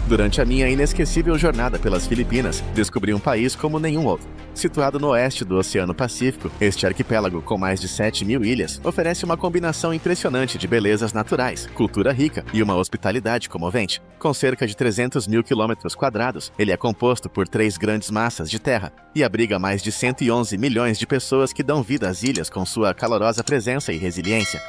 Durante a minha inesquecível jornada pelas Filipinas, descobri um país como nenhum outro. Situado no oeste do Oceano Pacífico, este arquipélago com mais de 7.000 ilhas oferece uma combinação impressionante de belezas naturais, cultura rica e uma hospitalidade comovente. Com cerca de 300 mil quilômetros quadrados, ele é composto por 3 grandes massas de terra e abriga mais de 111 milhões de pessoas que dão vida às ilhas com sua calorosa presença e resiliência.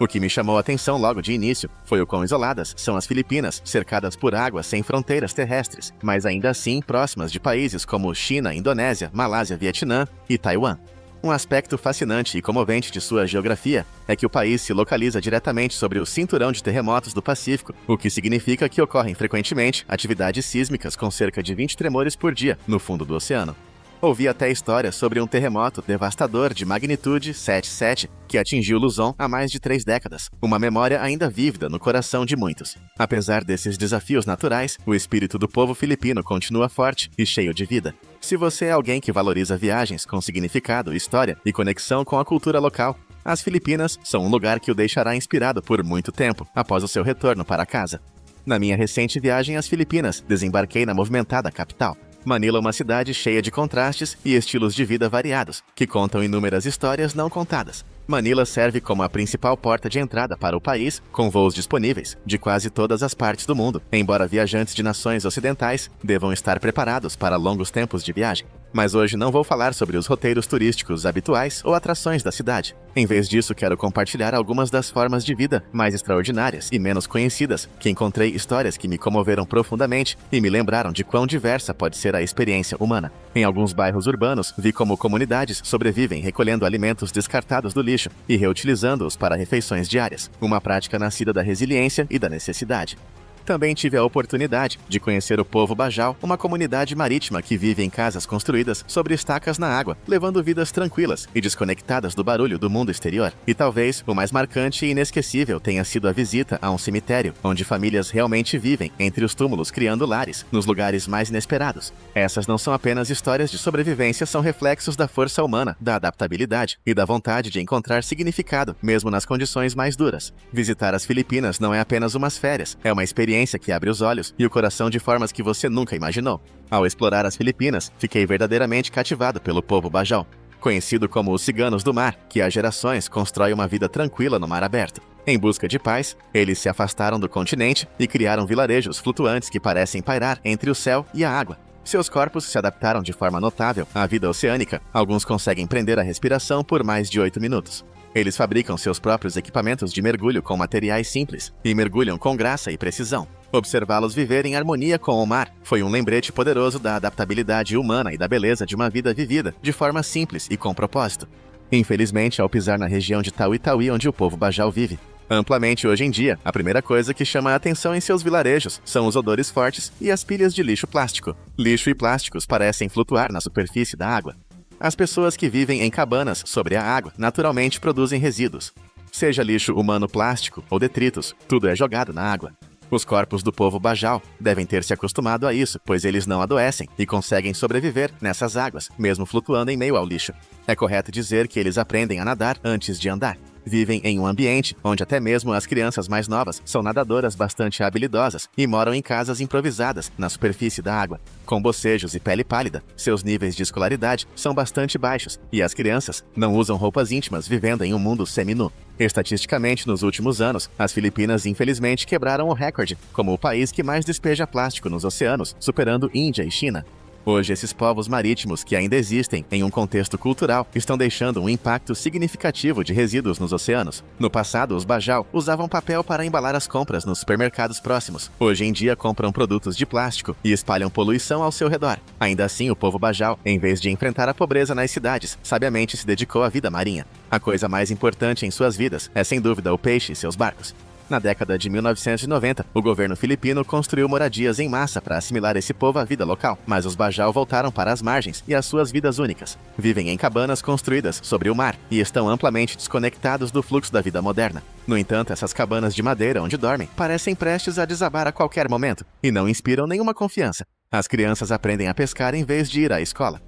O que me chamou a atenção logo de início foi o quão isoladas são as Filipinas, cercadas por águas sem fronteiras terrestres, mas ainda assim próximas de países como China, Indonésia, Malásia, Vietnã e Taiwan. Um aspecto fascinante e comovente de sua geografia é que o país se localiza diretamente sobre o cinturão de terremotos do Pacífico, o que significa que ocorrem frequentemente atividades sísmicas com cerca de 20 tremores por dia no fundo do oceano. Ouvi até histórias sobre um terremoto devastador de magnitude 7,7 que atingiu Luzon há mais de 3 décadas, uma memória ainda vívida no coração de muitos. Apesar desses desafios naturais, o espírito do povo filipino continua forte e cheio de vida. Se você é alguém que valoriza viagens com significado, história e conexão com a cultura local, as Filipinas são um lugar que o deixará inspirado por muito tempo após o seu retorno para casa. Na minha recente viagem às Filipinas, desembarquei na movimentada capital. Manila é uma cidade cheia de contrastes e estilos de vida variados, que contam inúmeras histórias não contadas. Manila serve como a principal porta de entrada para o país, com voos disponíveis de quase todas as partes do mundo, embora viajantes de nações ocidentais devam estar preparados para longos tempos de viagem. Mas hoje não vou falar sobre os roteiros turísticos habituais ou atrações da cidade. Em vez disso, quero compartilhar algumas das formas de vida mais extraordinárias e menos conhecidas, que encontrei histórias que me comoveram profundamente e me lembraram de quão diversa pode ser a experiência humana. Em alguns bairros urbanos, vi como comunidades sobrevivem recolhendo alimentos descartados do lixo e reutilizando-os para refeições diárias, uma prática nascida da resiliência e da necessidade. Também tive a oportunidade de conhecer o povo Bajau, uma comunidade marítima que vive em casas construídas sobre estacas na água, levando vidas tranquilas e desconectadas do barulho do mundo exterior. E talvez o mais marcante e inesquecível tenha sido a visita a um cemitério, onde famílias realmente vivem entre os túmulos criando lares, nos lugares mais inesperados. Essas não são apenas histórias de sobrevivência, são reflexos da força humana, da adaptabilidade e da vontade de encontrar significado, mesmo nas condições mais duras. Visitar as Filipinas não é apenas umas férias, é uma experiência que abre os olhos e o coração de formas que você nunca imaginou. Ao explorar as Filipinas, fiquei verdadeiramente cativado pelo povo Bajau, conhecido como os ciganos do mar, que há gerações constroem uma vida tranquila no mar aberto. Em busca de paz, eles se afastaram do continente e criaram vilarejos flutuantes que parecem pairar entre o céu e a água. Seus corpos se adaptaram de forma notável à vida oceânica. Alguns conseguem prender a respiração por mais de 8 minutos. Eles fabricam seus próprios equipamentos de mergulho com materiais simples e mergulham com graça e precisão. Observá-los viver em harmonia com o mar foi um lembrete poderoso da adaptabilidade humana e da beleza de uma vida vivida de forma simples e com propósito. Infelizmente, ao pisar na região de Tawi-Tawi, onde o povo Bajau vive amplamente hoje em dia, a primeira coisa que chama a atenção em seus vilarejos são os odores fortes e as pilhas de lixo plástico. Lixo e plásticos parecem flutuar na superfície da água. As pessoas que vivem em cabanas sobre a água naturalmente produzem resíduos. Seja lixo humano plástico ou detritos, tudo é jogado na água. Os corpos do povo Bajau devem ter se acostumado a isso, pois eles não adoecem e conseguem sobreviver nessas águas, mesmo flutuando em meio ao lixo. É correto dizer que eles aprendem a nadar antes de andar. Vivem em um ambiente onde até mesmo as crianças mais novas são nadadoras bastante habilidosas e moram em casas improvisadas na superfície da água. Com bocejos e pele pálida, seus níveis de escolaridade são bastante baixos e as crianças não usam roupas íntimas vivendo em um mundo seminu. Estatisticamente, nos últimos anos, as Filipinas infelizmente quebraram o recorde como o país que mais despeja plástico nos oceanos, superando Índia e China. Hoje, esses povos marítimos que ainda existem em um contexto cultural estão deixando um impacto significativo de resíduos nos oceanos. No passado, os Bajau usavam papel para embalar as compras nos supermercados próximos. Hoje em dia, compram produtos de plástico e espalham poluição ao seu redor. Ainda assim, o povo Bajau, em vez de enfrentar a pobreza nas cidades, sabiamente se dedicou à vida marinha. A coisa mais importante em suas vidas é, sem dúvida, o peixe e seus barcos. Na década de 1990, o governo filipino construiu moradias em massa para assimilar esse povo à vida local, mas os Bajau voltaram para as margens e às suas vidas únicas. Vivem em cabanas construídas sobre o mar e estão amplamente desconectados do fluxo da vida moderna. No entanto, essas cabanas de madeira onde dormem parecem prestes a desabar a qualquer momento e não inspiram nenhuma confiança. As crianças aprendem a pescar em vez de ir à escola.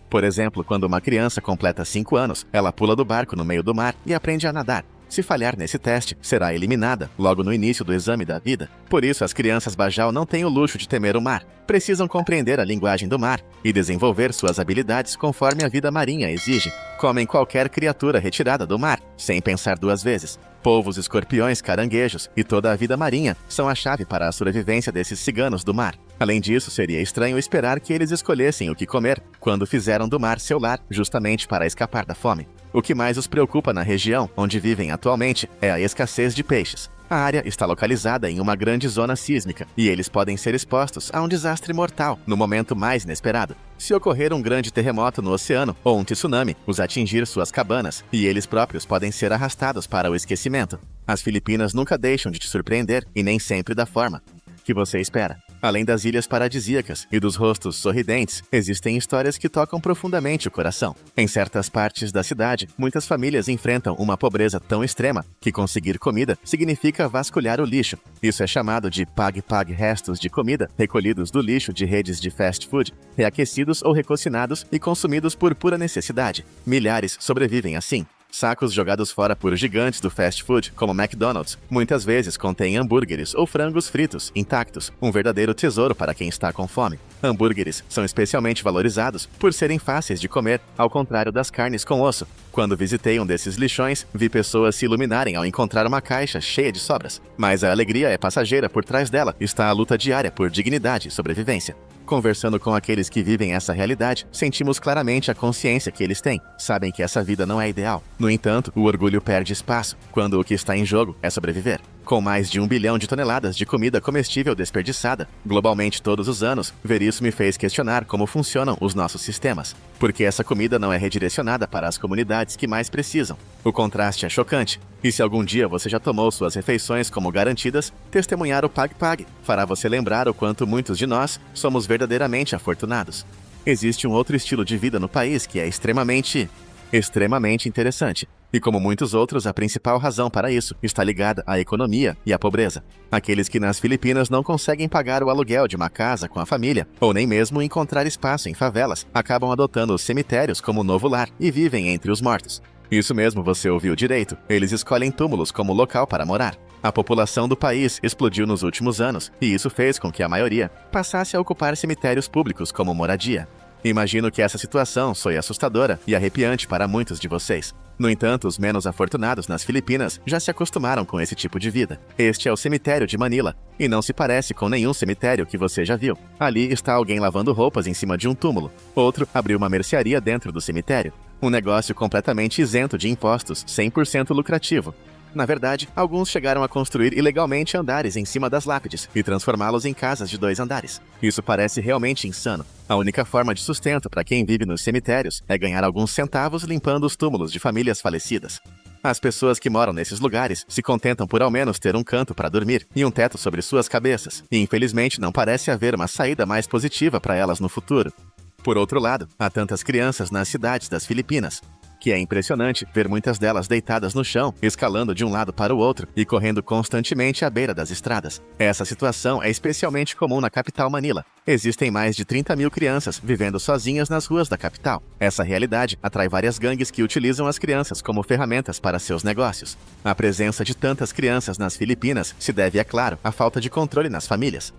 Por exemplo, quando uma criança completa 5 anos, ela pula do barco no meio do mar e aprende a nadar. Se falhar nesse teste, será eliminada logo no início do exame da vida. Por isso, as crianças Bajau não têm o luxo de temer o mar. Precisam compreender a linguagem do mar e desenvolver suas habilidades conforme a vida marinha exige. Comem qualquer criatura retirada do mar, sem pensar duas vezes. Polvos, escorpiões, caranguejos e toda a vida marinha são a chave para a sobrevivência desses ciganos do mar. Além disso, seria estranho esperar que eles escolhessem o que comer quando fizeram do mar seu lar justamente para escapar da fome. O que mais os preocupa na região onde vivem atualmente é a escassez de peixes. A área está localizada em uma grande zona sísmica e eles podem ser expostos a um desastre mortal no momento mais inesperado. Se ocorrer um grande terremoto no oceano ou um tsunami os atingir suas cabanas, e eles próprios podem ser arrastados para o esquecimento. As Filipinas nunca deixam de te surpreender e nem sempre da forma que você espera. Além das ilhas paradisíacas e dos rostos sorridentes, existem histórias que tocam profundamente o coração. Em certas partes da cidade, muitas famílias enfrentam uma pobreza tão extrema que conseguir comida significa vasculhar o lixo. Isso é chamado de pag-pag, restos de comida recolhidos do lixo de redes de fast food, reaquecidos ou recocinados e consumidos por pura necessidade. Milhares sobrevivem assim. Sacos jogados fora por gigantes do fast food, como McDonald's, muitas vezes contêm hambúrgueres ou frangos fritos, intactos, um verdadeiro tesouro para quem está com fome. Hambúrgueres são especialmente valorizados por serem fáceis de comer, ao contrário das carnes com osso. Quando visitei um desses lixões, vi pessoas se iluminarem ao encontrar uma caixa cheia de sobras. Mas a alegria é passageira, por trás dela está a luta diária por dignidade e sobrevivência. Conversando com aqueles que vivem essa realidade, sentimos claramente a consciência que eles têm. Sabem que essa vida não é ideal. No entanto, o orgulho perde espaço quando o que está em jogo é sobreviver. Com mais de 1 bilhão de toneladas de comida comestível desperdiçada globalmente todos os anos, ver isso me fez questionar como funcionam os nossos sistemas. Porque essa comida não é redirecionada para as comunidades que mais precisam. O contraste é chocante. E se algum dia você já tomou suas refeições como garantidas, testemunhar o pag-pag fará você lembrar o quanto muitos de nós somos verdadeiramente afortunados. Existe um outro estilo de vida no país que é extremamente interessante. E como muitos outros, a principal razão para isso está ligada à economia e à pobreza. Aqueles que nas Filipinas não conseguem pagar o aluguel de uma casa com a família, ou nem mesmo encontrar espaço em favelas, acabam adotando os cemitérios como novo lar e vivem entre os mortos. Isso mesmo, você ouviu direito. Eles escolhem túmulos como local para morar. A população do país explodiu nos últimos anos, e isso fez com que a maioria passasse a ocupar cemitérios públicos como moradia. Imagino que essa situação soe assustadora e arrepiante para muitos de vocês. No entanto, os menos afortunados nas Filipinas já se acostumaram com esse tipo de vida. Este é o cemitério de Manila, e não se parece com nenhum cemitério que você já viu. Ali está alguém lavando roupas em cima de um túmulo. Outro abriu uma mercearia dentro do cemitério. Um negócio completamente isento de impostos, 100% lucrativo. Na verdade, alguns chegaram a construir ilegalmente andares em cima das lápides e transformá-los em casas de 2 andares. Isso parece realmente insano. A única forma de sustento para quem vive nos cemitérios é ganhar alguns centavos limpando os túmulos de famílias falecidas. As pessoas que moram nesses lugares se contentam por ao menos ter um canto para dormir e um teto sobre suas cabeças, e infelizmente não parece haver uma saída mais positiva para elas no futuro. Por outro lado, há tantas crianças nas cidades das Filipinas, que é impressionante ver muitas delas deitadas no chão, escalando de um lado para o outro e correndo constantemente à beira das estradas. Essa situação é especialmente comum na capital Manila. Existem mais de 30 mil crianças vivendo sozinhas nas ruas da capital. Essa realidade atrai várias gangues que utilizam as crianças como ferramentas para seus negócios. A presença de tantas crianças nas Filipinas se deve, é claro, à falta de controle nas famílias.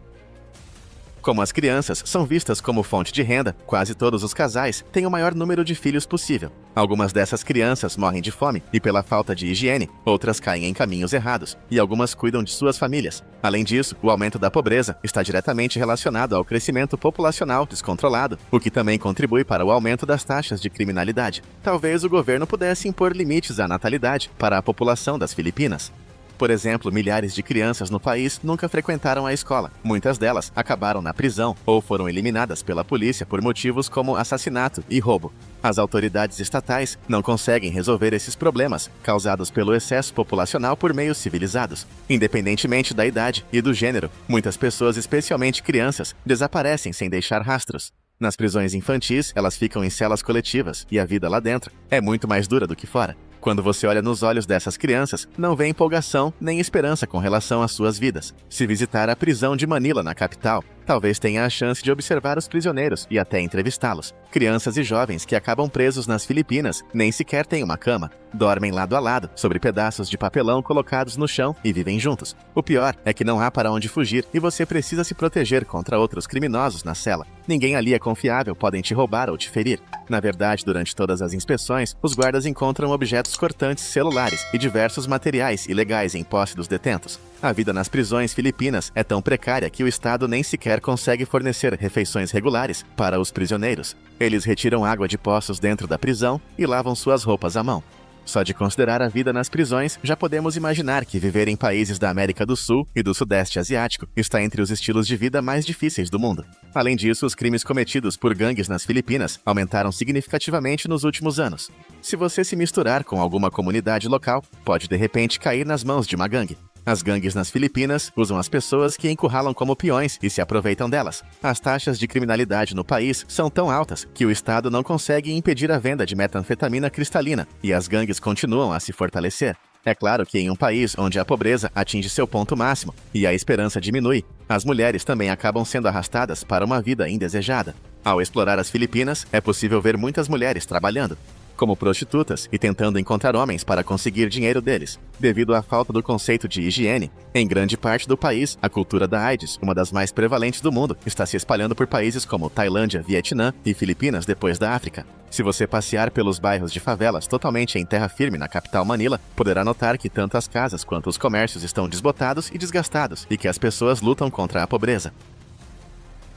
Como as crianças são vistas como fonte de renda, quase todos os casais têm o maior número de filhos possível. Algumas dessas crianças morrem de fome e pela falta de higiene, outras caem em caminhos errados, e algumas cuidam de suas famílias. Além disso, o aumento da pobreza está diretamente relacionado ao crescimento populacional descontrolado, o que também contribui para o aumento das taxas de criminalidade. Talvez o governo pudesse impor limites à natalidade para a população das Filipinas. Por exemplo, milhares de crianças no país nunca frequentaram a escola. Muitas delas acabaram na prisão ou foram eliminadas pela polícia por motivos como assassinato e roubo. As autoridades estatais não conseguem resolver esses problemas causados pelo excesso populacional por meios civilizados. Independentemente da idade e do gênero, muitas pessoas, especialmente crianças, desaparecem sem deixar rastros. Nas prisões infantis, elas ficam em celas coletivas e a vida lá dentro é muito mais dura do que fora. Quando você olha nos olhos dessas crianças, não vê empolgação nem esperança com relação às suas vidas. Se visitar a prisão de Manila na capital, Talvez tenha a chance de observar os prisioneiros e até entrevistá-los. Crianças e jovens que acabam presos nas Filipinas nem sequer têm uma cama. Dormem lado a lado, sobre pedaços de papelão colocados no chão e vivem juntos. O pior é que não há para onde fugir e você precisa se proteger contra outros criminosos na cela. Ninguém ali é confiável, podem te roubar ou te ferir. Na verdade, durante todas as inspeções, os guardas encontram objetos cortantes celulares e diversos materiais ilegais em posse dos detentos. A vida nas prisões filipinas é tão precária que o Estado nem sequer consegue fornecer refeições regulares para os prisioneiros. Eles retiram água de poços dentro da prisão e lavam suas roupas à mão. Só de considerar a vida nas prisões, já podemos imaginar que viver em países da América do Sul e do Sudeste Asiático está entre os estilos de vida mais difíceis do mundo. Além disso, os crimes cometidos por gangues nas Filipinas aumentaram significativamente nos últimos anos. Se você se misturar com alguma comunidade local, pode de repente cair nas mãos de uma gangue. As gangues nas Filipinas usam as pessoas que encurralam como peões e se aproveitam delas. As taxas de criminalidade no país são tão altas que o Estado não consegue impedir a venda de metanfetamina cristalina e as gangues continuam a se fortalecer. É claro que em um país onde a pobreza atinge seu ponto máximo e a esperança diminui, as mulheres também acabam sendo arrastadas para uma vida indesejada. Ao explorar as Filipinas, é possível ver muitas mulheres trabalhando como prostitutas e tentando encontrar homens para conseguir dinheiro deles. Devido à falta do conceito de higiene, em grande parte do país, a cultura da AIDS, uma das mais prevalentes do mundo, está se espalhando por países como Tailândia, Vietnã e Filipinas depois da África. Se você passear pelos bairros de favelas totalmente em terra firme na capital Manila, poderá notar que tanto as casas quanto os comércios estão desbotados e desgastados e que as pessoas lutam contra a pobreza.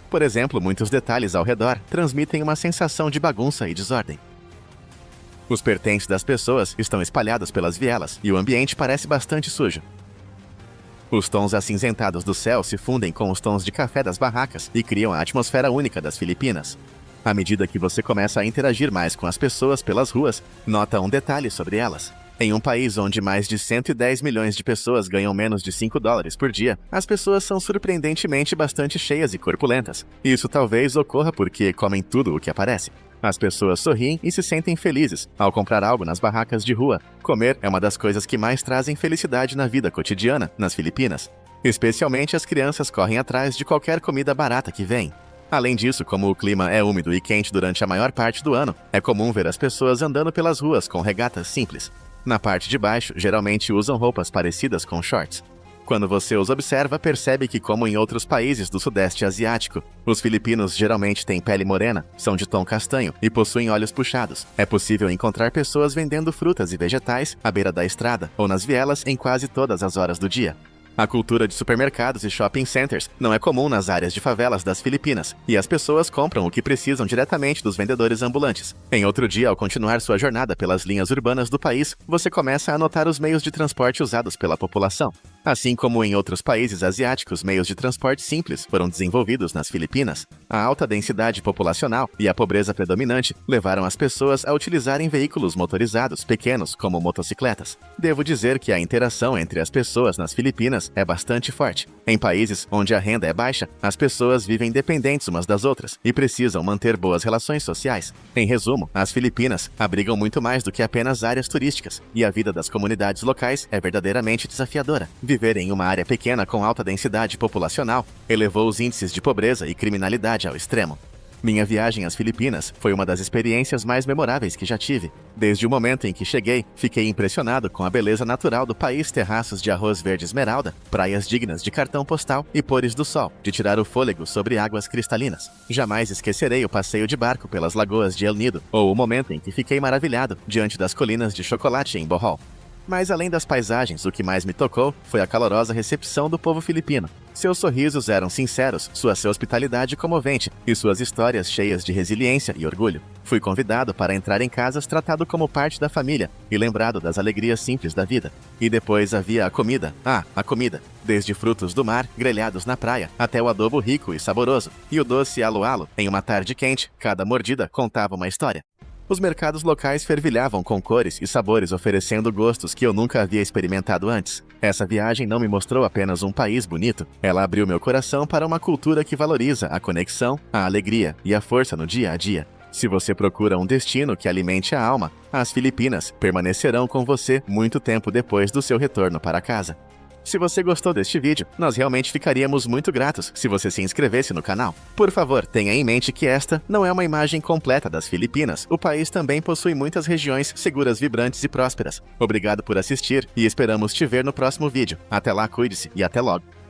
Por exemplo, muitos detalhes ao redor transmitem uma sensação de bagunça e desordem. Os pertences das pessoas estão espalhados pelas vielas e o ambiente parece bastante sujo. Os tons acinzentados do céu se fundem com os tons de café das barracas e criam a atmosfera única das Filipinas. À medida que você começa a interagir mais com as pessoas pelas ruas, nota um detalhe sobre elas. Em um país onde mais de 110 milhões de pessoas ganham menos de $5 por dia, as pessoas são surpreendentemente bastante cheias e corpulentas. Isso talvez ocorra porque comem tudo o que aparece. As pessoas sorriem e se sentem felizes ao comprar algo nas barracas de rua. Comer é uma das coisas que mais trazem felicidade na vida cotidiana nas Filipinas. Especialmente as crianças correm atrás de qualquer comida barata que vem. Além disso, como o clima é úmido e quente durante a maior parte do ano, é comum ver as pessoas andando pelas ruas com regatas simples. Na parte de baixo, geralmente usam roupas parecidas com shorts. Quando você os observa, percebe que, como em outros países do Sudeste Asiático, os filipinos geralmente têm pele morena, são de tom castanho e possuem olhos puxados. É possível encontrar pessoas vendendo frutas e vegetais à beira da estrada ou nas vielas em quase todas as horas do dia. A cultura de supermercados e shopping centers não é comum nas áreas de favelas das Filipinas, e as pessoas compram o que precisam diretamente dos vendedores ambulantes. Em outro dia, ao continuar sua jornada pelas linhas urbanas do país, você começa a notar os meios de transporte usados pela população. Assim como em outros países asiáticos, meios de transporte simples foram desenvolvidos nas Filipinas. A alta densidade populacional e a pobreza predominante levaram as pessoas a utilizarem veículos motorizados pequenos como motocicletas. Devo dizer que a interação entre as pessoas nas Filipinas é bastante forte. Em países onde a renda é baixa, as pessoas vivem dependentes umas das outras e precisam manter boas relações sociais. Em resumo, as Filipinas abrigam muito mais do que apenas áreas turísticas, e a vida das comunidades locais é verdadeiramente desafiadora. Viver em uma área pequena com alta densidade populacional elevou os índices de pobreza e criminalidade ao extremo. Minha viagem às Filipinas foi uma das experiências mais memoráveis que já tive. Desde o momento em que cheguei, fiquei impressionado com a beleza natural do país, terraços de arroz verde esmeralda, praias dignas de cartão postal e pôres do sol, de tirar o fôlego sobre águas cristalinas. Jamais esquecerei o passeio de barco pelas lagoas de El Nido, ou o momento em que fiquei maravilhado diante das colinas de chocolate em Bohol. Mas além das paisagens, o que mais me tocou foi a calorosa recepção do povo filipino. Seus sorrisos eram sinceros, sua hospitalidade comovente e suas histórias cheias de resiliência e orgulho. Fui convidado para entrar em casas tratado como parte da família e lembrado das alegrias simples da vida. E depois havia a comida. A comida. Desde frutos do mar, grelhados na praia, até o adobo rico e saboroso. E o doce alo-alo, em uma tarde quente, cada mordida contava uma história. Os mercados locais fervilhavam com cores e sabores, oferecendo gostos que eu nunca havia experimentado antes. Essa viagem não me mostrou apenas um país bonito, ela abriu meu coração para uma cultura que valoriza a conexão, a alegria e a força no dia a dia. Se você procura um destino que alimente a alma, as Filipinas permanecerão com você muito tempo depois do seu retorno para casa. Se você gostou deste vídeo, nós realmente ficaríamos muito gratos se você se inscrevesse no canal. Por favor, tenha em mente que esta não é uma imagem completa das Filipinas. O país também possui muitas regiões seguras, vibrantes e prósperas. Obrigado por assistir e esperamos te ver no próximo vídeo. Até lá, cuide-se e até logo!